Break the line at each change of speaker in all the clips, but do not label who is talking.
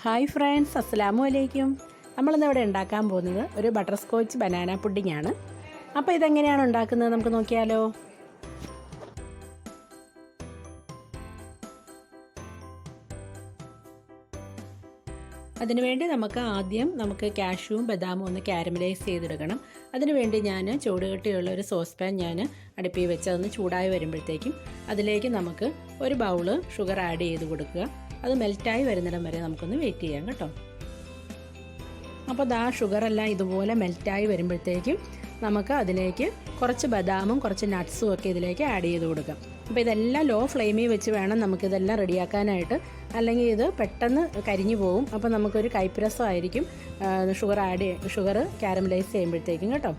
Hi friends, അസ്സലാമു അലൈക്കും. നമ്മളിന്ന് ഇവിടെ ഉണ്ടാക്കാൻ പോകുന്നത് ഒരു ബട്ടർ സ്കോച്ച് ബനാന പുഡിംഗ് ആണ്. അപ്പോൾ ഇതെങ്ങനെയാണ് ഉണ്ടാക്കുന്നത് നമുക്ക് നോക്കിയാലോ. അതിനുവേണ്ടി ആദ്യം കാഷ്യൂവും ബദാമും ഒന്ന് കാരമലൈസ് ചെയ്തെടുക്കണം. അതിനുവേണ്ടി ഞാൻ ചൂടുകട്ടിയുള്ള ഒരു സോസ് പാൻ ഞാൻ അടുപ്പിൽ വെച്ച് അതൊന്ന് ചൂടായി വരുമ്പോഴത്തേക്കും അതിലേക്ക് നമുക്ക് ഒരു ബൗള് ഷുഗർ ആഡ് ചെയ്ത് കൊടുക്കുക. അത് മെൽറ്റായി വരുന്നിടം വരെ നമുക്കൊന്ന് വെയിറ്റ് ചെയ്യാം കേട്ടോ. അപ്പോൾ ഷുഗറെല്ലാം ഇതുപോലെ മെൽറ്റായി വരുമ്പോഴത്തേക്കും നമുക്ക് അതിലേക്ക് കുറച്ച് ബദാമും കുറച്ച് നട്ട്സും ഒക്കെ ഇതിലേക്ക് ആഡ് ചെയ്ത് കൊടുക്കാം. അപ്പോൾ ഇതെല്ലാം ലോ ഫ്ലെയിമിൽ വെച്ച് വേണം നമുക്കിതെല്ലാം റെഡിയാക്കാനായിട്ട്, അല്ലെങ്കിൽ ഇത് പെട്ടെന്ന് കരിഞ്ഞു പോകും. അപ്പോൾ നമുക്കൊരു കൈപ്പരസമായിരിക്കും ഷുഗർ കാരമലൈസ് ചെയ്യുമ്പോഴത്തേക്കും കേട്ടോ.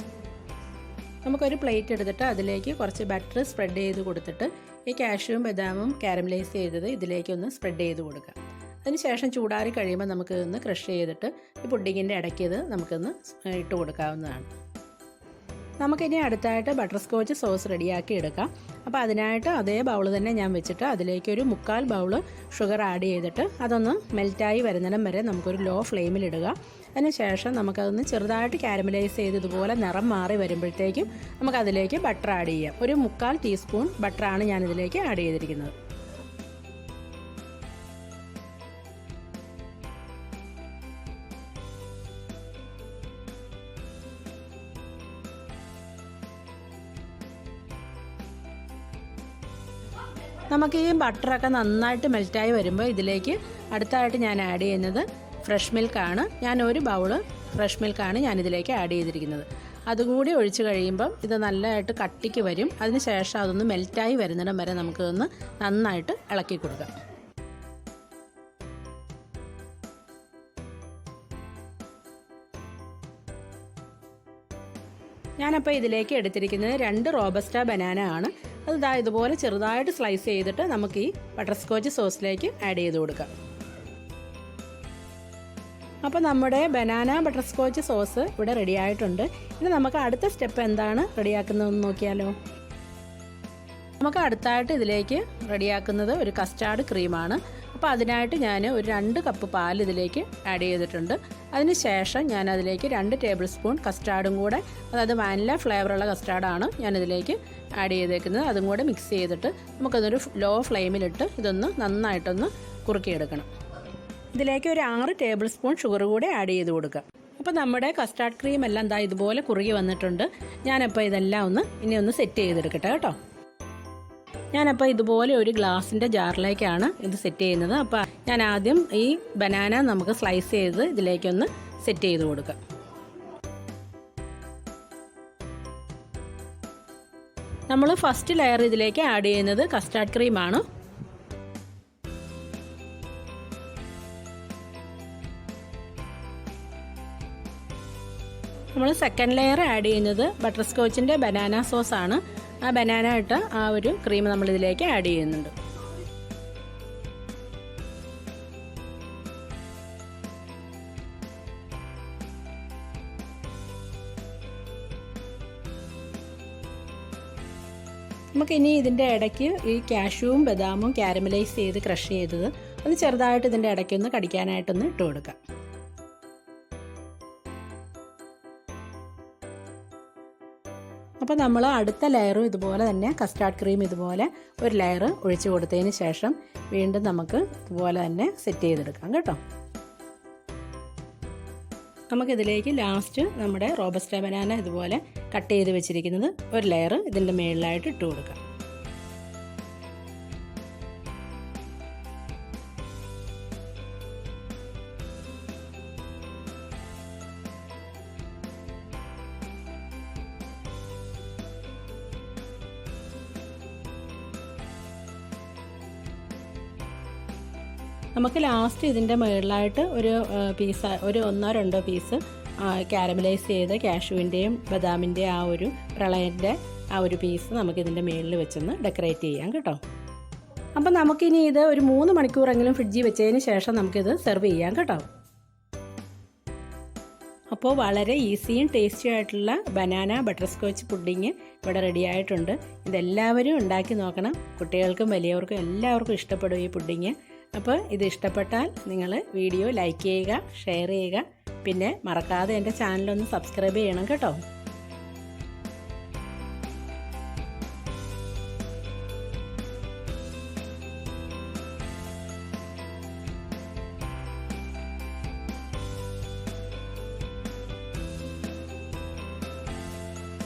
നമുക്കൊരു പ്ലേറ്റ് എടുത്തിട്ട് അതിലേക്ക് കുറച്ച് ബട്ടർ സ്പ്രെഡ് ചെയ്ത് കൊടുത്തിട്ട് ഈ കാഷ്യൂവും ബദാമും കാരമലൈസ് ചെയ്തത് ഇതിലേക്കൊന്ന് സ്പ്രെഡ് ചെയ്ത് കൊടുക്കാം. അതിനുശേഷം ചൂടാറി കഴിയുമ്പോൾ നമുക്കിതൊന്ന് ക്രഷ് ചെയ്തിട്ട് ഈ പുഡിങ്ങിൻ്റെ ഇടയ്ക്ക് ഇത് നമുക്കൊന്ന് ഇട്ട് കൊടുക്കാവുന്നതാണ്. നമുക്കിനി അടുത്തായിട്ട് ബട്ടർ സ്കോച്ച് സോസ് റെഡിയാക്കി എടുക്കാം. അപ്പോൾ അതിനായിട്ട് അതേ ബൗൾ തന്നെ ഞാൻ വെച്ചിട്ട് അതിലേക്കൊരു 1/4 ബൗൾ ഷുഗർ ആഡ് ചെയ്തിട്ട് അതൊന്ന് മെൽറ്റായി വരുന്നിടം വരെ നമുക്കൊരു ലോ ഫ്ലെയിമിലിടുക. അതിനുശേഷം നമുക്കതൊന്ന് ചെറുതായിട്ട് കാരമലൈസ് ചെയ്ത് ഇതുപോലെ നിറം മാറി വരുമ്പോഴത്തേക്കും നമുക്കതിലേക്ക് ബട്ടർ ആഡ് ചെയ്യാം. ഒരു 1/4 ടീസ്പൂൺ ബട്ടറാണ് ഞാനിതിലേക്ക് ആഡ് ചെയ്തിരിക്കുന്നത്. നമുക്ക് ഈ ബട്ടറൊക്കെ നന്നായിട്ട് മെൽറ്റായി വരുമ്പോൾ ഇതിലേക്ക് അടുത്തായിട്ട് ഞാൻ ആഡ് ചെയ്യുന്നത് ഫ്രഷ് മിൽക്കാണ്. ഞാൻ ഒരു ബൗള് ഫ്രഷ് മിൽക്കാണ് ഞാനിതിലേക്ക് ആഡ് ചെയ്തിരിക്കുന്നത്. അതുകൂടി ഒഴിച്ച് കഴിയുമ്പം ഇത് നല്ലതായിട്ട് കട്ടിക്ക് വരും. അതിന് ശേഷം അതൊന്ന് മെൽറ്റായി വരുന്നിടം വരെ നമുക്കൊന്ന് നന്നായിട്ട് ഇളക്കി കൊടുക്കാം. ഞാനപ്പോൾ ഇതിലേക്ക് എടുത്തിരിക്കുന്നത് 2 റോബസ്റ്റ ബനാന ആണ്. അത് ഇതുപോലെ ചെറുതായിട്ട് സ്ലൈസ് ചെയ്തിട്ട് നമുക്ക് ഈ ബട്ടർ സ്കോച്ച് സോസിലേക്ക് ആഡ് ചെയ്ത് കൊടുക്കാം. അപ്പോൾ നമ്മുടെ ബനാന ബട്ടർ സ്കോച്ച് സോസ് ഇവിടെ റെഡി ആയിട്ടുണ്ട്. ഇനി നമുക്ക് അടുത്ത സ്റ്റെപ്പ് എന്താണ് റെഡിയാക്കുന്നതെന്ന് നോക്കിയാലോ. നമുക്ക് അടുത്തായിട്ട് ഇതിലേക്ക് റെഡിയാക്കുന്നത് ഒരു കസ്റ്റാർഡ് ക്രീമാണ്. അപ്പോൾ അതിനായിട്ട് ഞാൻ ഒരു 2 കപ്പ് പാൽ ഇതിലേക്ക് ആഡ് ചെയ്തിട്ടുണ്ട്. അതിന് ശേഷം ഞാൻ അതിലേക്ക് 2 ടേബിൾ സ്പൂൺ കസ്റ്റാർഡും കൂടെ, അതായത് വാനില ഫ്ലേവറുള്ള കസ്റ്റാർഡാണ് ഞാനിതിലേക്ക് ആഡ് ചെയ്തേക്കുന്നത്. അതും കൂടെ മിക്സ് ചെയ്തിട്ട് നമുക്കതൊരു ലോ ഫ്ലെയിമിലിട്ട് ഇതൊന്ന് നന്നായിട്ടൊന്ന് കുറുക്കിയെടുക്കണം. ഇതിലേക്ക് ഒരു 6 ടേബിൾ സ്പൂൺ ഷുഗർ കൂടെ ആഡ് ചെയ്ത് കൊടുക്കാം. അപ്പോൾ നമ്മുടെ കസ്റ്റാർഡ് ക്രീം എല്ലാം ഇതുപോലെ കുറുകി വന്നിട്ടുണ്ട്. ഞാനപ്പോൾ ഇതെല്ലാം ഇനി ഒന്ന് സെറ്റ് ചെയ്തെടുക്കട്ടെ കേട്ടോ. ഞാനപ്പോൾ ഇതുപോലെ ഒരു ഗ്ലാസിൻ്റെ ജാറിലേക്കാണ് ഇത് സെറ്റ് ചെയ്യുന്നത്. അപ്പോൾ ഞാൻ ആദ്യം ഈ ബനാന നമുക്ക് സ്ലൈസ് ചെയ്ത് ഇതിലേക്കൊന്ന് സെറ്റ് ചെയ്ത് കൊടുക്കാം. നമ്മൾ ഫസ്റ്റ് ലെയർ ഇതിലേക്ക് ആഡ് ചെയ്യുന്നത് കസ്റ്റാർഡ് ക്രീമാണ്. നമ്മൾ സെക്കൻഡ് ലെയർ ആഡ് ചെയ്യുന്നത് ബട്ടർ സ്കോച്ചിൻ്റെ ബനാന സോസാണ്. ആ ബനാന ഇട്ട ആ ഒരു ക്രീം നമ്മളിതിലേക്ക് ആഡ് ചെയ്യുന്നുണ്ട്. നമുക്കിനി ഇതിൻ്റെ ഇടയ്ക്ക് ഈ കാഷ്യൂവും ബദാമും കാരമലൈസ് ചെയ്ത് ക്രഷ് ചെയ്തത് ഒന്ന് ചെറുതായിട്ട് ഇതിൻ്റെ ഇടയ്ക്കൊന്ന് കടിക്കാനായിട്ടൊന്ന് ഇട്ട് കൊടുക്കാം. അപ്പോൾ നമ്മൾ അടുത്ത ലെയറും ഇതുപോലെ തന്നെ കസ്റ്റാർഡ് ക്രീം ഇതുപോലെ ഒരു ലെയർ ഒഴിച്ച് കൊടുത്തതിന് ശേഷം വീണ്ടും നമുക്ക് ഇതുപോലെ തന്നെ സെറ്റ് ചെയ്തെടുക്കാം കേട്ടോ. നമുക്കിതിലേക്ക് ലാസ്റ്റ് നമ്മുടെ റോബസ്റ്റ ബനാന ഇതുപോലെ കട്ട് ചെയ്ത് വെച്ചിരിക്കുന്നത് ഒരു ലെയർ ഇതിൻ്റെ മുകളിലായിട്ട് ഇട്ട് കൊടുക്കാം. നമുക്ക് ലാസ്റ്റ് ഇതിൻ്റെ മുകളിലായിട്ട് ഒരു 1-2 പീസ് കാരമലൈസ് ചെയ്ത് കാഷ്യൂവിൻ്റെയും ബദാമിൻ്റെ ആ ഒരു പ്രളയൻ്റെ ആ ഒരു പീസ് നമുക്കിതിൻ്റെ മുകളിൽ വെച്ചൊന്ന് ഡെക്കറേറ്റ് ചെയ്യാം കേട്ടോ. അപ്പം നമുക്കിനി ഇത് ഒരു 3 മണിക്കൂറെങ്കിലും ഫ്രിഡ്ജിൽ വെച്ചതിന് ശേഷം നമുക്കിത് സെർവ് ചെയ്യാം കേട്ടോ. അപ്പോൾ വളരെ ഈസിയും ടേസ്റ്റിയും ആയിട്ടുള്ള ബനാന ബട്ടർ സ്കോച്ച് പുഡിങ് ഇവിടെ റെഡി ആയിട്ടുണ്ട്. ഇതെല്ലാവരും ഉണ്ടാക്കി നോക്കണം. കുട്ടികൾക്കും വലിയവർക്കും എല്ലാവർക്കും ഇഷ്ടപ്പെടും ഈ പുഡിങ്. അപ്പോൾ ഇത് ഇഷ്ടപ്പെട്ടാൽ നിങ്ങൾ വീഡിയോ ലൈക്ക് ചെയ്യുക, ഷെയർ ചെയ്യുക, പിന്നെ മറക്കാതെ എൻ്റെ ചാനലൊന്ന് സബ്സ്ക്രൈബ് ചെയ്യണം കേട്ടോ.